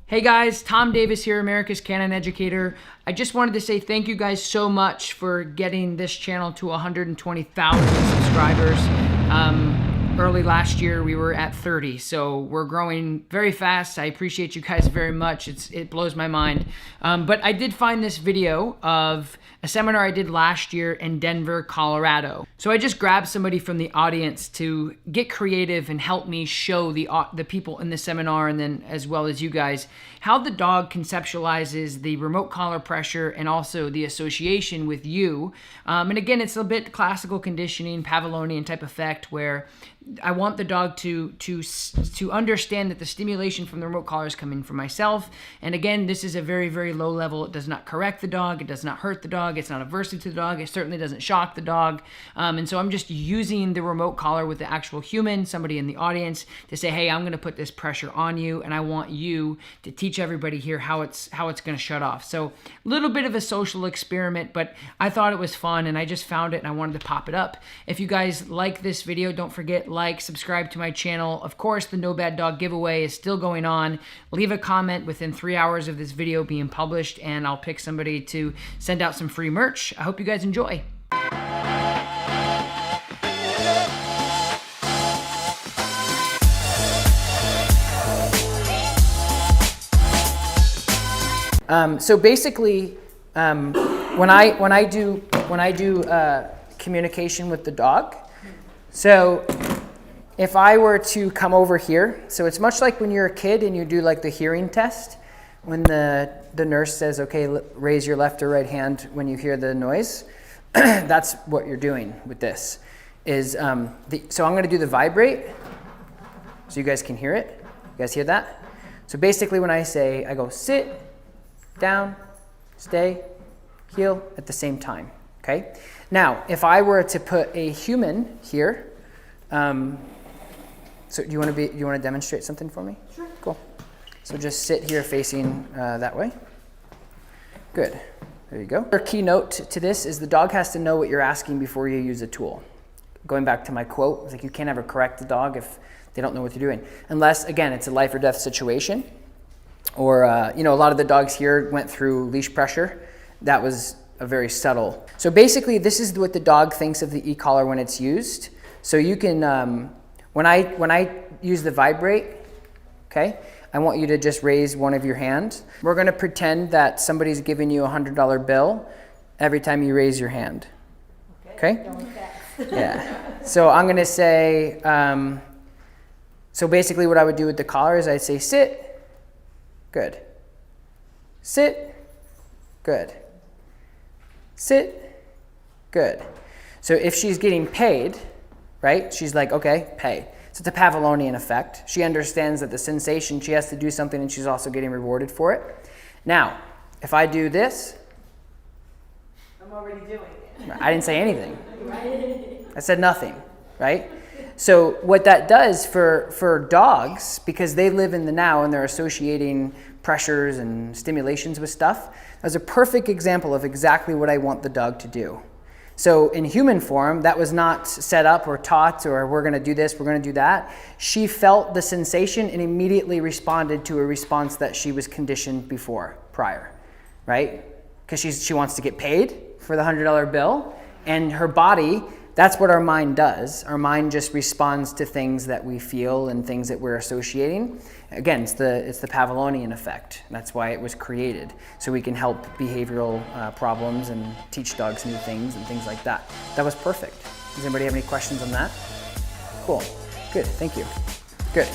Hey guys, Tom Davis here, America's Canine Educator. I just wanted to say thank you guys so much for getting this channel to 120,000 subscribers. Early last year we were at 30, so we're growing very fast. I appreciate you guys very much. It blows my mind. But I did find this video of a seminar I did last year in Denver, Colorado. So I just grabbed somebody from the audience to get creative and help me show the people in the seminar, and then as well as you guys, how the dog conceptualizes the remote collar pressure and also the association with you. And again, it's a bit classical conditioning, Pavlovian type effect, where I want the dog to understand that the stimulation from the remote collar is coming from myself. And again, this is a very, very low level. It does not correct the dog. It does not hurt the dog. It's not aversive to the dog. It certainly doesn't shock the dog. And so I'm just using the remote collar with the actual human, somebody in the audience, to say, hey, I'm going to put this pressure on you, and I want you to teach everybody here how it's going to shut off. So a little bit of a social experiment, but I thought it was fun, and I just found it and I wanted to pop it up. If you guys like this video, don't forget, like, subscribe to my channel. Of course, the No Bad Dog giveaway is still going on. Leave a comment within 3 hours of this video being published, and I'll pick somebody to send out some free merch. I hope you guys enjoy. So basically, when I do communication with the dog, so if I were to come over here, so it's much like when you're a kid and you do like the hearing test, when the nurse says, okay, raise your left or right hand when you hear the noise. That's what you're doing with this. So I'm going to do the vibrate so you guys can hear it. You guys hear that? So basically when I say, I go sit, down, stay, heel at the same time, okay? Now, if I were to put a human here, so do you want to demonstrate something for me? Sure. Cool. So just sit here facing that way. Good. There you go. Our keynote to this is the dog has to know what you're asking before you use a tool. Going back to my quote, it's like you can't ever correct the dog if they don't know what they're doing. Unless, again, it's a life or death situation. Or, a lot of the dogs here went through leash pressure. That was a very subtle. So basically, this is what the dog thinks of the e-collar when it's used. So you can, when I use the vibrate, okay, I want you to just raise one of your hands. We're going to pretend that somebody's giving you a $100 bill every time you raise your hand. Okay? Yeah. So I'm going to say, so basically what I would do with the collar is I'd say sit, good, sit, good, sit, good. So if she's getting paid, right, she's like, okay, pay. So it's a Pavlovian effect. She understands that the sensation, she has to do something and she's also getting rewarded for it. Now, if I do this. I'm already doing it. I didn't say anything. I said nothing, right? So what that does for dogs, because they live in the now and they're associating pressures and stimulations with stuff, that's a perfect example of exactly what I want the dog to do. So in human form, that was not set up or taught or we're going to do this, we're going to do that. She felt the sensation and immediately responded to a response that she was conditioned prior, right? Because she wants to get paid for the $100 bill, and her body, that's what our mind does. Our mind just responds to things that we feel and things that we're associating. Again, it's the Pavlovian effect. That's why it was created, so we can help behavioral problems and teach dogs new things and things like that. That was perfect. Does anybody have any questions on that? Cool. Good. Thank you. Good.